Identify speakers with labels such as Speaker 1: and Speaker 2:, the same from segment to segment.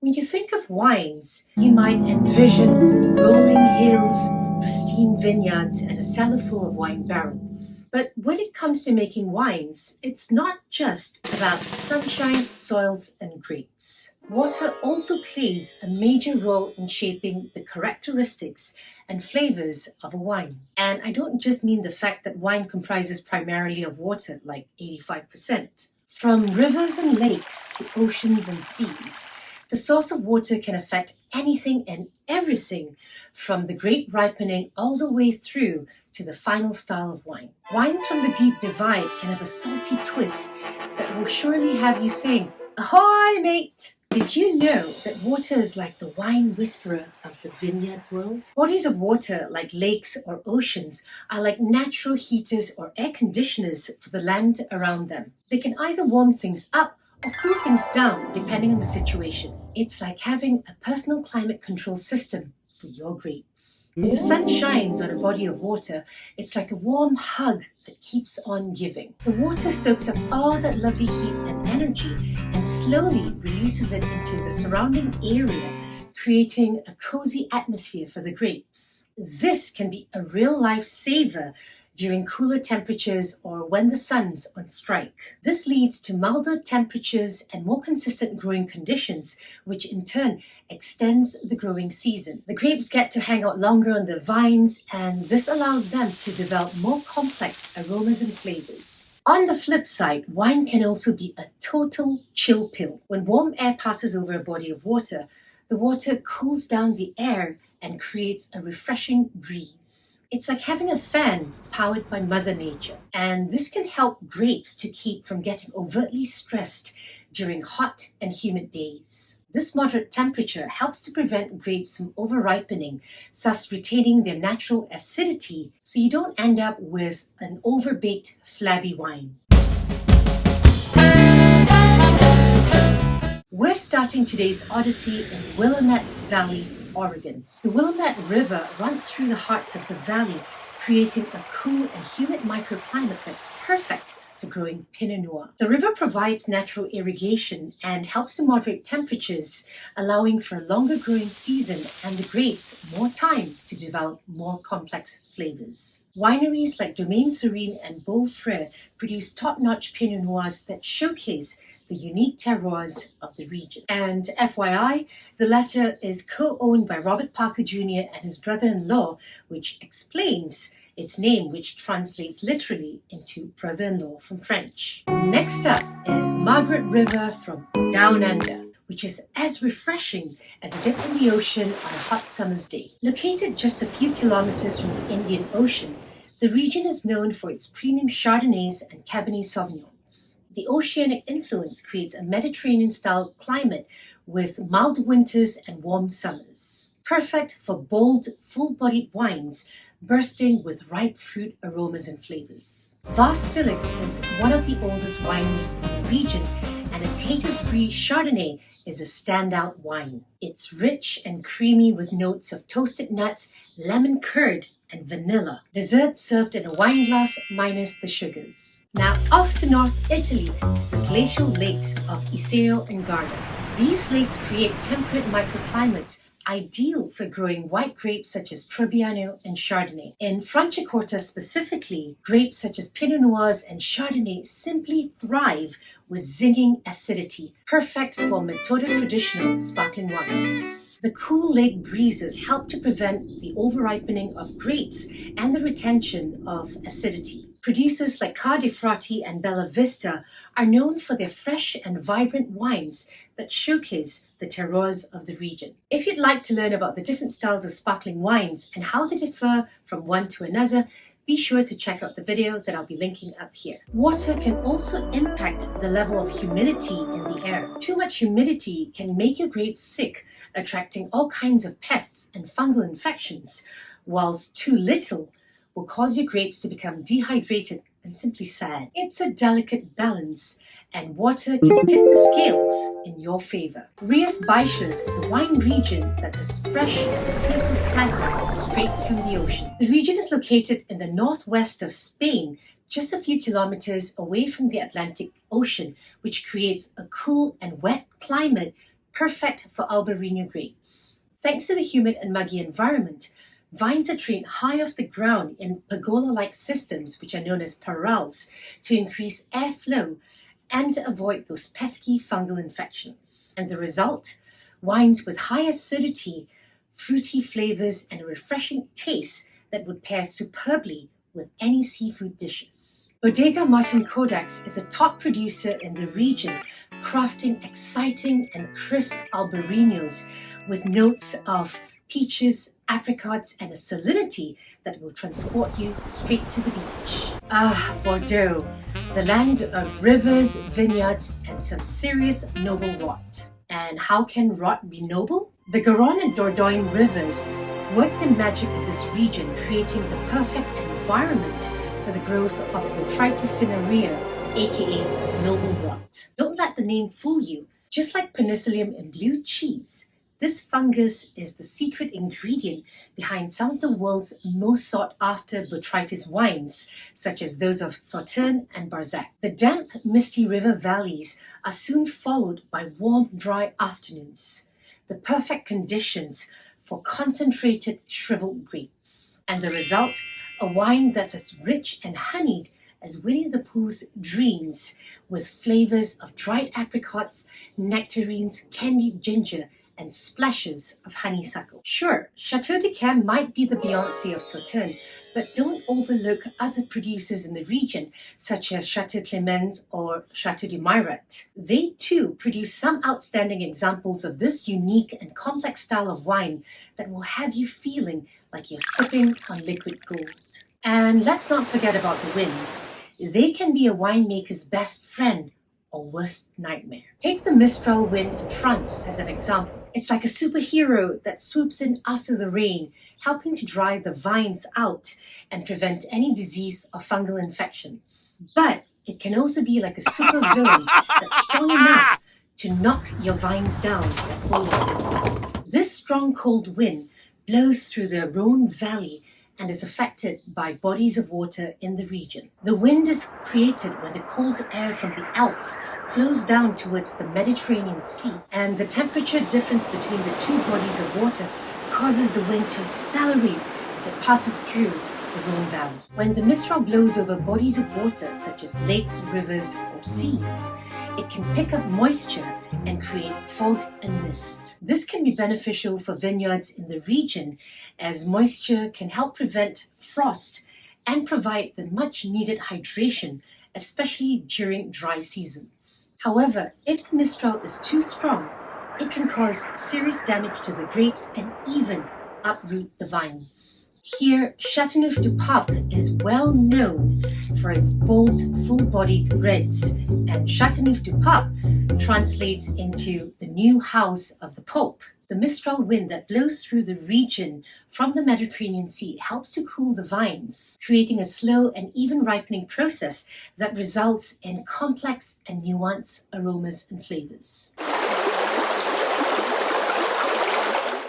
Speaker 1: When you think of wines, you might envision rolling hills, pristine vineyards, and a cellar full of wine barrels. But when it comes to making wines, it's not just about sunshine, soils, and grapes. Water also plays a major role in shaping the characteristics and flavors of a wine. And I don't just mean the fact that wine comprises primarily of water, like 85%. From rivers and lakes to oceans and seas, the source of water can affect anything and everything, from the grape ripening all the way through to the final style of wine. Wines from the deep divide can have a salty twist that will surely have you saying, "Ahoy, mate!" Did you know that water is like the wine whisperer of the vineyard world? Bodies of water like lakes or oceans are like natural heaters or air conditioners for the land around them. They can either warm things up or cool things down depending on the situation. It's like having a personal climate control system for your grapes. When the sun shines on a body of water, it's like a warm hug that keeps on giving. The water soaks up all that lovely heat and energy and slowly releases it into the surrounding area, creating a cozy atmosphere for the grapes. This can be a real lifesaver during cooler temperatures or when the sun's on strike. This leads to milder temperatures and more consistent growing conditions, which in turn extends the growing season. The grapes get to hang out longer on the vines, and this allows them to develop more complex aromas and flavors. On the flip side, wine can also be a total chill pill. When warm air passes over a body of water, the water cools down the air and creates a refreshing breeze. It's like having a fan powered by Mother Nature, and this can help grapes to keep from getting overtly stressed during hot and humid days. This moderate temperature helps to prevent grapes from over-ripening, thus retaining their natural acidity so you don't end up with an overbaked, flabby wine. We're starting today's odyssey in Willamette Valley, Oregon. The Willamette River runs through the heart of the valley, creating a cool and humid microclimate that's perfect for growing Pinot Noir. The river provides natural irrigation and helps to moderate temperatures, allowing for a longer growing season and the grapes more time to develop more complex flavors. Wineries like Domaine Serene and Beaufrère produce top-notch Pinot Noirs that showcase the unique terroirs of the region. And FYI, the latter is co-owned by Robert Parker Jr. and his brother-in-law, which explains its name, which translates literally into brother-in-law from French. Next up is Margaret River from Down Under, which is as refreshing as a dip in the ocean on a hot summer's day. Located just a few kilometers from the Indian Ocean, the region is known for its premium Chardonnays and Cabernet Sauvignons. The oceanic influence creates a Mediterranean-style climate with mild winters and warm summers. Perfect for bold, full-bodied wines bursting with ripe fruit aromas and flavors. Vast Felix is one of the oldest wineries in the region, and its Haters Brie Chardonnay is a standout wine. It's rich and creamy with notes of toasted nuts, lemon curd, and vanilla. Dessert served in a wine glass minus the sugars. Now off to North Italy to the glacial lakes of Iseo and Garda. These lakes create temperate microclimates ideal for growing white grapes such as Trebbiano and Chardonnay. In Franciacorta specifically, grapes such as Pinot Noirs and Chardonnay simply thrive with zinging acidity, perfect for Metodo traditional sparkling wines. The cool lake breezes help to prevent the over-ripening of grapes and the retention of acidity. Producers like Ca di Frati and Bella Vista are known for their fresh and vibrant wines that showcase the terroirs of the region. If you'd like to learn about the different styles of sparkling wines and how they differ from one to another, be sure to check out the video that I'll be linking up here. Water can also impact the level of humidity in the air. Too much humidity can make your grapes sick, attracting all kinds of pests and fungal infections, whilst too little will cause your grapes to become dehydrated and simply sad. It's a delicate balance, and water can tip the scales in your favor. Rías Baixas is a wine region that's as fresh as a seafood platter straight from the ocean. The region is located in the northwest of Spain, just a few kilometers away from the Atlantic Ocean, which creates a cool and wet climate perfect for Albarino grapes. Thanks to the humid and muggy environment, vines are trained high off the ground in pergola-like systems, which are known as parallels, to increase airflow and to avoid those pesky fungal infections. And the result? Wines with high acidity, fruity flavors, and a refreshing taste that would pair superbly with any seafood dishes. Bodega Martin Codex is a top producer in the region, crafting exciting and crisp albarinos with notes of peaches, apricots, and a salinity that will transport you straight to the beach. Ah, Bordeaux, the land of rivers, vineyards, and some serious noble rot. And how can rot be noble? The Garonne and Dordogne rivers work the magic of this region, creating the perfect environment for the growth of Botrytis cinerea, aka noble rot. Don't let the name fool you. Just like penicillium in blue cheese, this fungus is the secret ingredient behind some of the world's most sought-after Botrytis wines, such as those of Sauternes and Barsac. The damp, misty river valleys are soon followed by warm, dry afternoons, the perfect conditions for concentrated shriveled grapes. And the result, a wine that's as rich and honeyed as Winnie the Pooh's dreams, with flavors of dried apricots, nectarines, candied ginger, and splashes of honeysuckle. Sure, Chateau de Cam might be the Beyoncé of Sauternes, but don't overlook other producers in the region, such as Chateau Clement or Chateau de Mairet. They too produce some outstanding examples of this unique and complex style of wine that will have you feeling like you're sipping on liquid gold. And let's not forget about the winds. They can be a winemaker's best friend or worst nightmare. Take the Mistral wind in France as an example. It's like a superhero that swoops in after the rain, helping to dry the vines out and prevent any disease or fungal infections. But it can also be like a super villain that's strong enough to knock your vines down at all winds. This strong cold wind blows through the Rhone Valley and is affected by bodies of water in the region. The wind is created when the cold air from the Alps flows down towards the Mediterranean Sea, and the temperature difference between the two bodies of water causes the wind to accelerate as it passes through the Rhone Valley. When the Mistral blows over bodies of water such as lakes, rivers, or seas, it can pick up moisture and create fog and mist. This can be beneficial for vineyards in the region, as moisture can help prevent frost and provide the much needed hydration, especially during dry seasons. However, if the Mistral is too strong, it can cause serious damage to the grapes and even uproot the vines. Here, Châteauneuf-du-Pape is well known for its bold, full-bodied reds, and Châteauneuf-du-Pape translates into the new house of the Pope. The Mistral wind that blows through the region from the Mediterranean Sea helps to cool the vines, creating a slow and even ripening process that results in complex and nuanced aromas and flavors.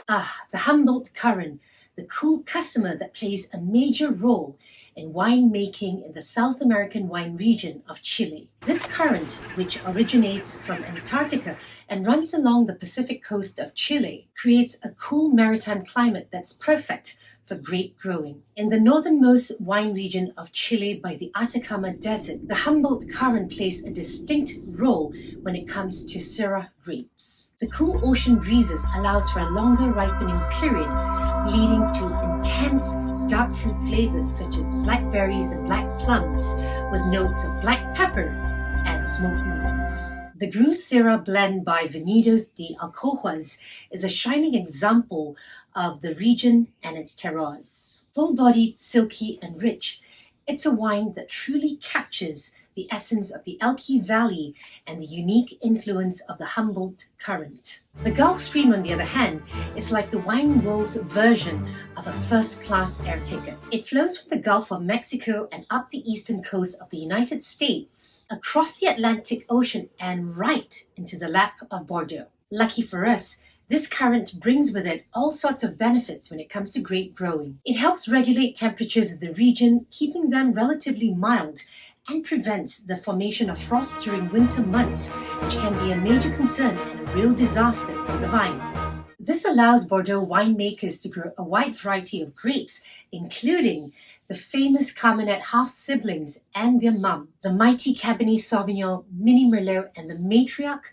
Speaker 1: The Humboldt currant, the cool customer that plays a major role in winemaking in the South American wine region of Chile. This current, which originates from Antarctica and runs along the Pacific coast of Chile, creates a cool maritime climate that's perfect for grape growing. In the northernmost wine region of Chile by the Atacama Desert, the Humboldt currant plays a distinct role when it comes to Syrah grapes. The cool ocean breezes allows for a longer ripening period, leading to intense dark fruit flavors such as blackberries and black plums with notes of black pepper and smoked meats. The Gru Syrah blend by Viñedos de Alcohuas is a shining example of the region and its terroirs. Full-bodied, silky, and rich, it's a wine that truly captures the essence of the Elqui Valley and the unique influence of the Humboldt current. The Gulf Stream, on the other hand, is like the wine world's version of a first-class air ticket. It flows from the Gulf of Mexico and up the eastern coast of the United States, across the Atlantic Ocean and right into the lap of Bordeaux. Lucky for us, this current brings with it all sorts of benefits when it comes to grape growing. It helps regulate temperatures in the region, keeping them relatively mild, and prevents the formation of frost during winter months, which can be a major concern and a real disaster for the vines. This allows Bordeaux winemakers to grow a wide variety of grapes, including the famous Carmenet half-siblings and their mum, the mighty Cabernet Sauvignon, Mini Merlot, and the matriarch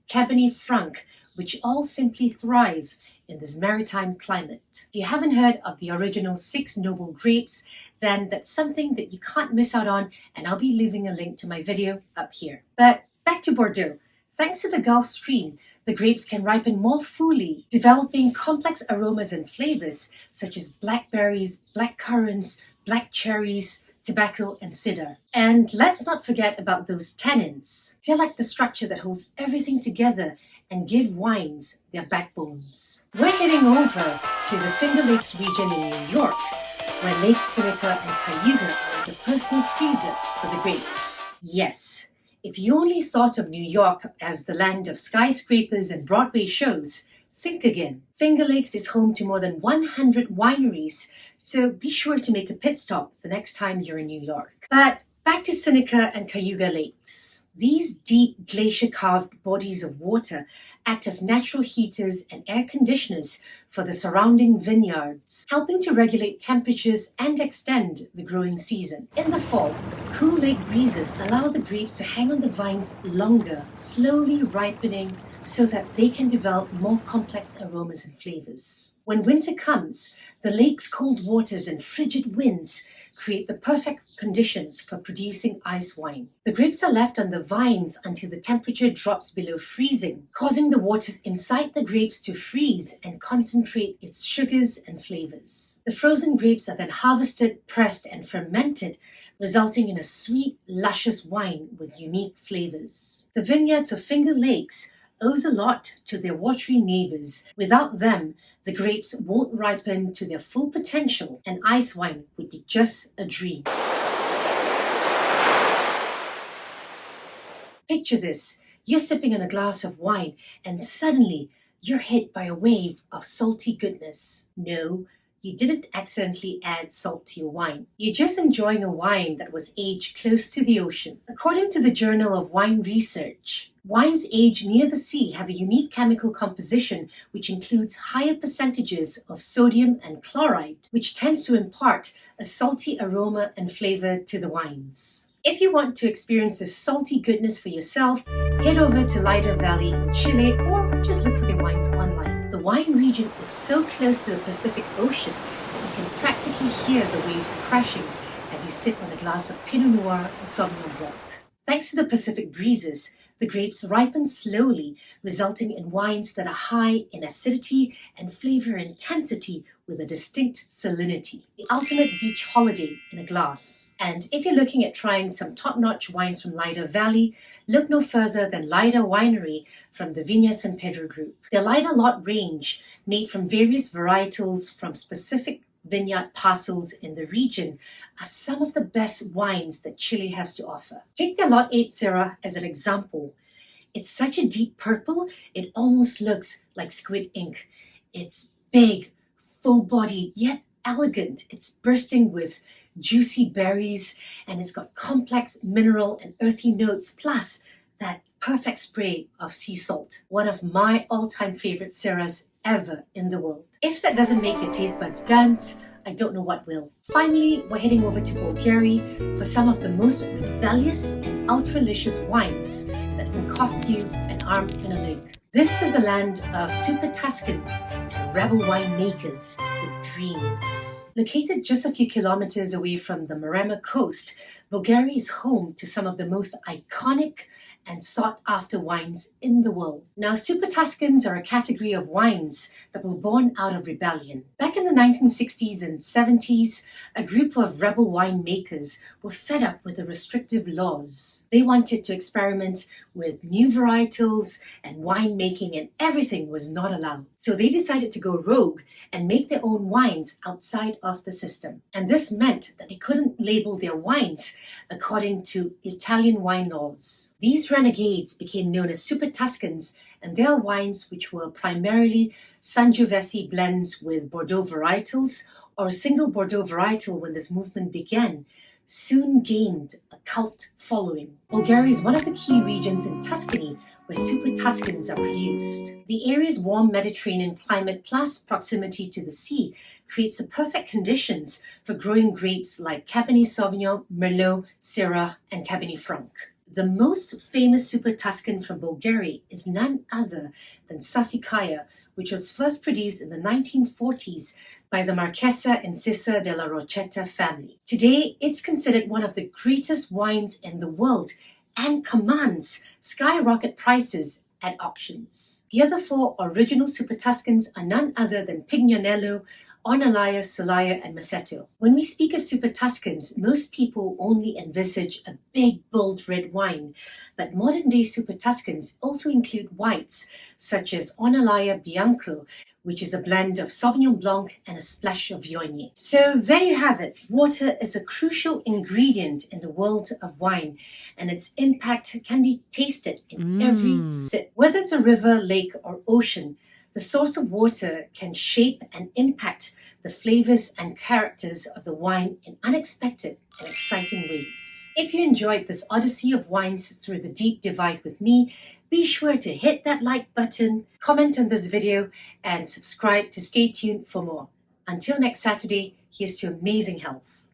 Speaker 1: Cabernet Franc, which all simply thrive in this maritime climate. If you haven't heard of the original 6 noble grapes, then that's something that you can't miss out on, and I'll be leaving a link to my video up here. But back to Bordeaux. Thanks to the Gulf Stream, the grapes can ripen more fully, developing complex aromas and flavors such as blackberries, blackcurrants, black cherries, tobacco, and cedar. And let's not forget about those tannins. They're like the structure that holds everything together and give wines their backbones. We're heading over to the Finger Lakes region in New York, where Lake Seneca and Cayuga are the personal freezer for the grapes. Yes, if you only thought of New York as the land of skyscrapers and Broadway shows, think again. Finger Lakes is home to more than 100 wineries, so be sure to make a pit stop the next time you're in New York. But back to Seneca and Cayuga Lakes. These deep glacier-carved bodies of water act as natural heaters and air conditioners for the surrounding vineyards, helping to regulate temperatures and extend the growing season. In the fall, cool lake breezes allow the grapes to hang on the vines longer, slowly ripening so that they can develop more complex aromas and flavors. When winter comes, the lake's cold waters and frigid winds create the perfect conditions for producing ice wine. The grapes are left on the vines until the temperature drops below freezing, causing the waters inside the grapes to freeze and concentrate its sugars and flavors. The frozen grapes are then harvested, pressed, and fermented, resulting in a sweet, luscious wine with unique flavors. The vineyards of Finger Lakes owes a lot to their watery neighbors. Without them, the grapes won't ripen to their full potential, and ice wine would be just a dream. Picture this. You're sipping on a glass of wine, and suddenly you're hit by a wave of salty goodness. No, you didn't accidentally add salt to your wine. You're just enjoying a wine that was aged close to the ocean. According to the Journal of Wine Research, wines aged near the sea have a unique chemical composition which includes higher percentages of sodium and chloride, which tends to impart a salty aroma and flavor to the wines. If you want to experience this salty goodness for yourself, head over to Lida Valley in Chile or just look for their wines online. The wine region is so close to the Pacific Ocean that you can practically hear the waves crashing as you sip on a glass of Pinot Noir and Sauvignon Blanc. Thanks to the Pacific breezes, the grapes ripen slowly, resulting in wines that are high in acidity and flavor intensity with a distinct salinity. The ultimate beach holiday in a glass. And if you're looking at trying some top-notch wines from Lida Valley, look no further than Lida Winery from the Viña San Pedro Group. Their Lida Lot range, made from various varietals from specific vineyard parcels in the region, are some of the best wines that Chile has to offer. Take their Lot 8 Syrah as an example. It's such a deep purple, it almost looks like squid ink. It's big, full-bodied, yet elegant. It's bursting with juicy berries, and it's got complex mineral and earthy notes, plus that perfect spray of sea salt. One of my all-time favorite Syrahs ever in the world. If that doesn't make your taste buds dance, I don't know what will. Finally, we're heading over to Bulgaria for some of the most rebellious and ultra-licious wines that can cost you an arm and a leg. This is the land of super Tuscans and rebel winemakers with dreams. Located just a few kilometers away from the Maremma coast, Bulgaria is home to some of the most iconic and sought-after wines in the world. Now, Super Tuscans are a category of wines that were born out of rebellion. Back in the 1960s and 70s, a group of rebel winemakers were fed up with the restrictive laws. They wanted to experiment with new varietals and winemaking, and everything was not allowed. So they decided to go rogue and make their own wines outside of the system. And this meant that they couldn't label their wines according to Italian wine laws. These renegades became known as Super Tuscans, and their wines, which were primarily Sangiovese blends with Bordeaux varietals, or a single Bordeaux varietal when this movement began, soon gained a cult following. Bulgaria is one of the key regions in Tuscany where Super Tuscans are produced. The area's warm Mediterranean climate plus proximity to the sea creates the perfect conditions for growing grapes like Cabernet Sauvignon, Merlot, Syrah, and Cabernet Franc. The most famous Super Tuscan from Bulgaria is none other than Sassicaia, which was first produced in the 1940s by the Marchesa and Cisa della Rochetta family. Today, it's considered one of the greatest wines in the world and commands skyrocket prices at auctions. The other four original Super Tuscans are none other than Pignonello, Ornellaia, Solaia, and Massetto. When we speak of Super Tuscans, most people only envisage a big, bold red wine, but modern-day Super Tuscans also include whites, such as Ornellaia Bianco, which is a blend of Sauvignon Blanc and a splash of Viognier. So there you have it. Water is a crucial ingredient in the world of wine, and its impact can be tasted in every sip. Whether it's a river, lake, or ocean, the source of water can shape and impact the flavors and characters of the wine in unexpected and exciting ways. If you enjoyed this odyssey of wines through the deep divide with me, be sure to hit that like button, comment on this video, and subscribe to stay tuned for more. Until next Saturday, here's to amazing health.